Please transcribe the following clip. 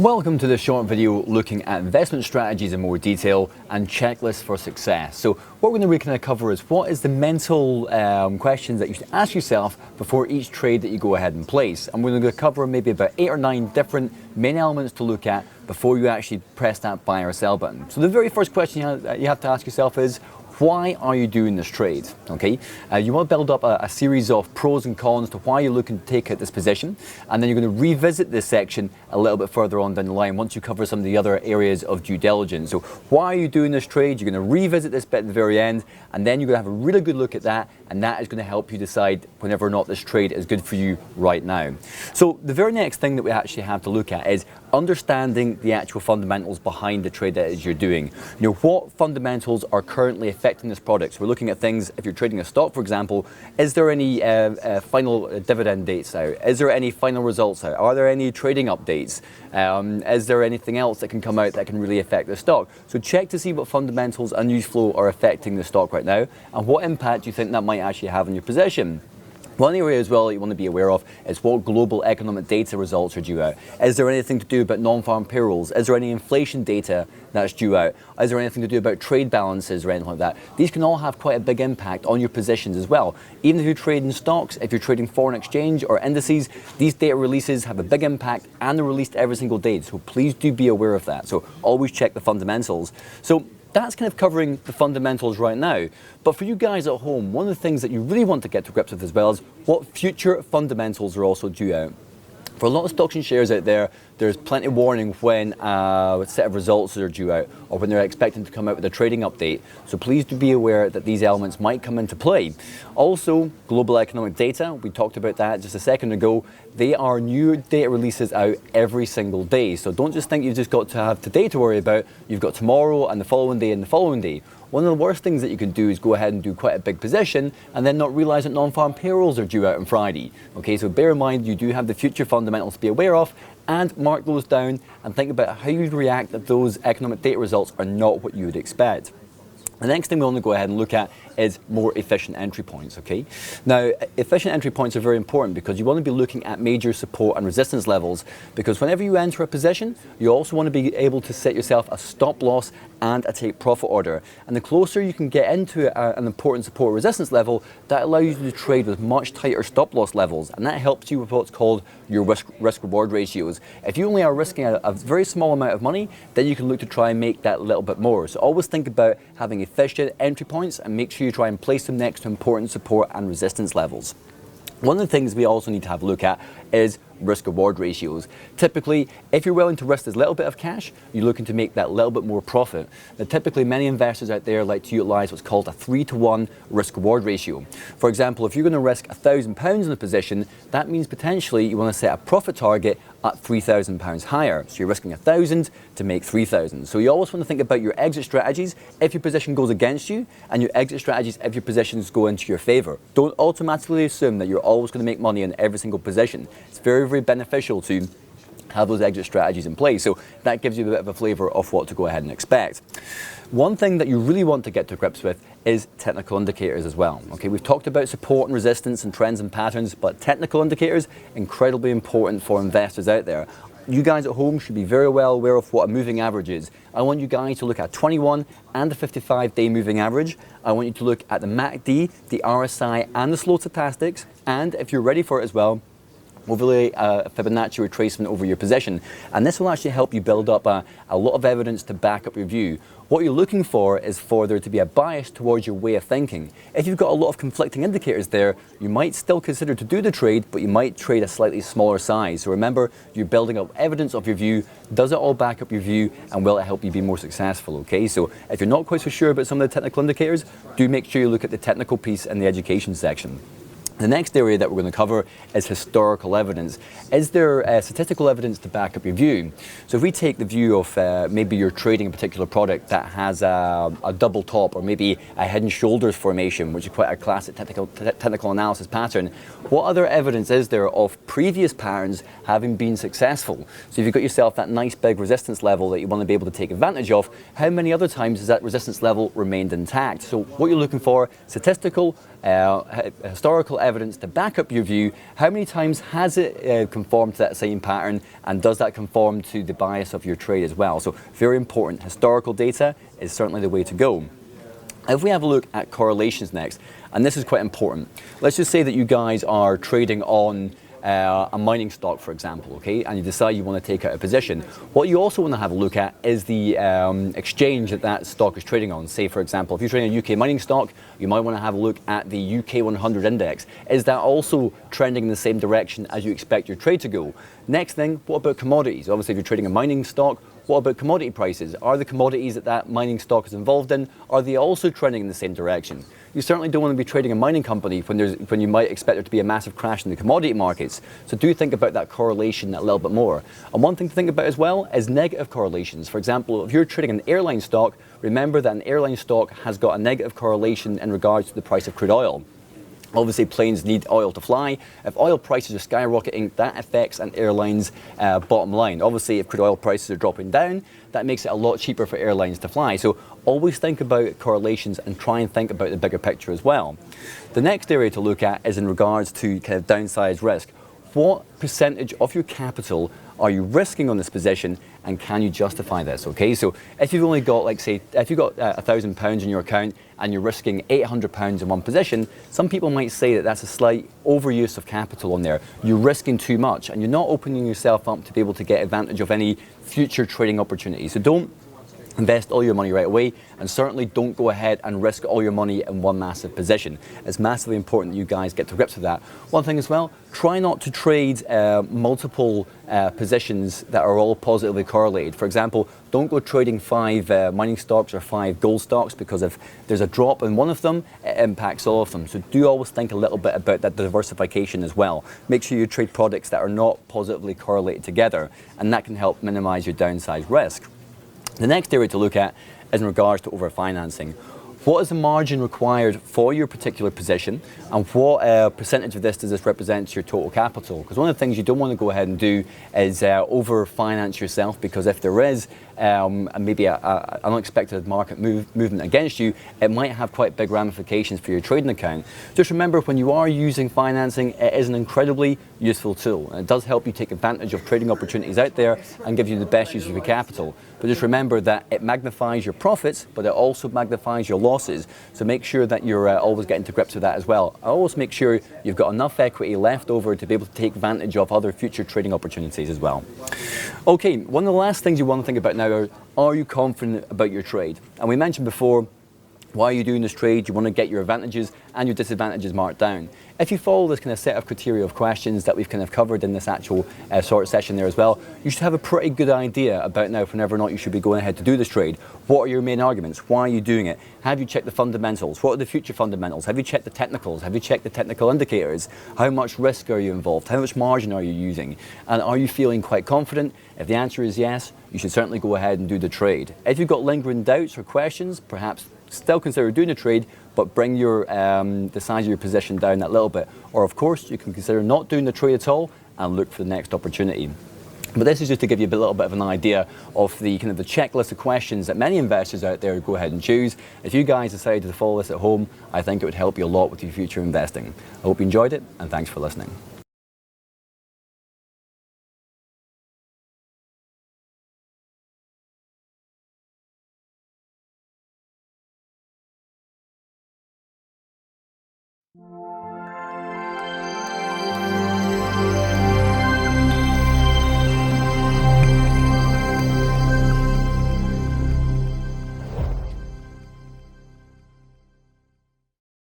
Welcome to this short video looking at investment strategies in more detail and checklists for success. So what we're going to really kind of cover is what is the mental questions that you should ask yourself before each trade that you go ahead and place. And we're going to cover maybe about 8 or 9 different main elements to look at before you actually press that buy or sell button. So the very first question you have to ask yourself is, why are you doing this trade? Okay, you want to build up a series of pros and cons to why you're looking to take out this position, and then you're going to revisit this section a little bit further on down the line once you cover some of the other areas of due diligence. So why are you doing this trade? You're going to revisit this bit at the very end, and then you're going to have a really good look at that, and that is going to help you decide whenever or not this trade is good for you right now. So the very next thing that we actually have to look at is understanding the actual fundamentals behind the trade that is you're doing. You know, what fundamentals are currently affecting this product. So we're looking at things, if you're trading a stock, for example, is there any final dividend dates out? Is there any final results out? Are there any trading updates? Is there anything else that can come out that can really affect the stock? So check to see what fundamentals and news flow are affecting the stock right now, and what impact you think that might actually have on your position. One area as well that you want to be aware of is what global economic data results are due out. Is there anything to do about non-farm payrolls? Is there any inflation data that's due out? Is there anything to do about trade balances or anything like that? These can all have quite a big impact on your positions as well. Even if you're trading stocks, if you're trading foreign exchange or indices, these data releases have a big impact and they're released every single day. So please do be aware of that. So always check the fundamentals. So that's kind of covering the fundamentals right now. But for you guys at home, one of the things that you really want to get to grips with as well is what future fundamentals are also due out. For a lot of stocks and shares out there, there's plenty of warning when a set of results are due out or when they're expecting to come out with a trading update. So please do be aware that these elements might come into play. Also, global economic data, we talked about that just a second ago. They are new data releases out every single day. So don't just think you've just got to have today to worry about. You've got tomorrow and the following day and the following day. One of the worst things that you can do is go ahead and do quite a big position and then not realize that non-farm payrolls are due out on Friday. Okay, so bear in mind you do have the future fundamentals to be aware of, and mark those down and think about how you'd react if those economic data results are not what you would expect. The next thing we want to go ahead and look at is more efficient entry points, okay? Now, efficient entry points are very important because you want to be looking at major support and resistance levels, because whenever you enter a position, you also want to be able to set yourself a stop loss and a take profit order. And the closer you can get into an important support resistance level, that allows you to trade with much tighter stop loss levels, and that helps you with what's called your risk reward ratios. If you only are risking a very small amount of money, then you can look to try and make that a little bit more. So always think about having efficient entry points and make sure you try and place them next to important support and resistance levels. One of the things we also need to have a look at is risk reward ratios. Typically, if you're willing to risk this little bit of cash, you're looking to make that little bit more profit. Now, typically, many investors out there like to utilize what's called a 3-to-1 risk reward ratio. For example, if you're going to risk £1,000 in a position, that means potentially you want to set a profit target at £3,000 higher. So you're risking 1,000 to make 3,000. So you always want to think about your exit strategies if your position goes against you, and your exit strategies if your positions go into your favor. Don't automatically assume that you're always going to make money in every single position. It's very, very beneficial to have those exit strategies in place. So that gives you a bit of a flavor of what to go ahead and expect. One thing that you really want to get to grips with is technical indicators as well. Okay, we've talked about support and resistance and trends and patterns, but technical indicators, incredibly important for investors out there. You guys at home should be very well aware of what a moving average is. I want you guys to look at 21 and the 55-day moving average. I want you to look at the MACD, the RSI, and the slow stochastics, and if you're ready for it as well, overlay a Fibonacci retracement over your position, and this will actually help you build up a lot of evidence to back up your view. What you're looking for is for there to be a bias towards your way of thinking. If you've got a lot of conflicting indicators there, you might still consider to do the trade, but you might trade a slightly smaller size. So remember, you're building up evidence of your view. Does it all back up your view, and will it help you be more successful? Okay, so if you're not quite so sure about some of the technical indicators, do make sure you look at the technical piece in the education section. The next area that we're going to cover is historical evidence. Is there statistical evidence to back up your view? So if we take the view of maybe you're trading a particular product that has a double top or maybe a head and shoulders formation, which is quite a classic technical analysis pattern, what other evidence is there of previous patterns having been successful? So if you've got yourself that nice big resistance level that you want to be able to take advantage of, how many other times has that resistance level remained intact? So what you're looking for, statistical historical evidence to back up your view. How many times has it conformed to that same pattern, and does that conform to the bias of your trade as well? So very important. Historical data is certainly the way to go. If we have a look at correlations next, and this is quite important. Let's just say that you guys are trading on a mining stock, for example, okay, and you decide you want to take out a position. What you also want to have a look at is the exchange that that stock is trading on. Say, for example, if you're trading a UK mining stock, you might want to have a look at the UK 100 index. Is that also trending in the same direction as you expect your trade to go? Next thing, what about commodities? Obviously, if you're trading a mining stock, what about commodity prices? Are the commodities that that mining stock is involved in, are they also trending in the same direction? You certainly don't want to be trading a mining company when you might expect there to be a massive crash in the commodity markets. So do think about that correlation a little bit more. And one thing to think about as well is negative correlations. For example, if you're trading an airline stock, remember that an airline stock has got a negative correlation in regards to the price of crude oil. Obviously, planes need oil to fly. If oil prices are skyrocketing, that affects an airline's bottom line. Obviously, if crude oil prices are dropping down, that makes it a lot cheaper for airlines to fly. So always think about correlations and try and think about the bigger picture as well. The next area to look at is in regards to kind of downside risk. What percentage of your capital are you risking on this position, and can you justify this? Okay, so if you've only got, like, say, if you've got £1,000 in your account and you're risking £800 in one position, some people might say that that's a slight overuse of capital on there. You're risking too much and you're not opening yourself up to be able to get advantage of any future trading opportunities. So don't invest all your money right away, and certainly don't go ahead and risk all your money in one massive position. It's massively important that you guys get to grips with that. One thing as well, try not to trade multiple positions that are all positively correlated. For example, don't go trading 5 mining stocks or 5 gold stocks, because if there's a drop in one of them, it impacts all of them. So do always think a little bit about that diversification as well. Make sure you trade products that are not positively correlated together, and that can help minimize your downside risk. The next area to look at is in regards to overfinancing. What is the margin required for your particular position, and what percentage of this does this represent to your total capital? Because one of the things you don't want to go ahead and do is over-finance yourself, because if there is maybe an unexpected market movement against you, it might have quite big ramifications for your trading account. Just remember, when you are using financing, it is an incredibly useful tool, and it does help you take advantage of trading opportunities out there and give you the best use of your capital. But just remember that it magnifies your profits, but it also magnifies your losses. So make sure that you're always getting to grips with that as well. Always make sure you've got enough equity left over to be able to take advantage of other future trading opportunities as well. Okay, one of the last things you want to think about now are you confident about your trade? And we mentioned before, why are you doing this trade? You want to get your advantages and your disadvantages marked down. If you follow this kind of set of criteria of questions that we've kind of covered in this actual sort of session there as well, you should have a pretty good idea about now whenever or not you should be going ahead to do this trade. What are your main arguments? Why are you doing it? Have you checked the fundamentals? What are the future fundamentals? Have you checked the technicals? Have you checked the technical indicators? How much risk are you involved? How much margin are you using? And are you feeling quite confident? If the answer is yes, you should certainly go ahead and do the trade. If you've got lingering doubts or questions, perhaps still consider doing a trade, but bring your the size of your position down that little bit. Or of course, you can consider not doing the trade at all and look for the next opportunity. But this is just to give you a little bit of an idea of the kind of the checklist of questions that many investors out there go ahead and choose. If you guys decided to follow this at home, I think it would help you a lot with your future investing. I hope you enjoyed it, and thanks for listening.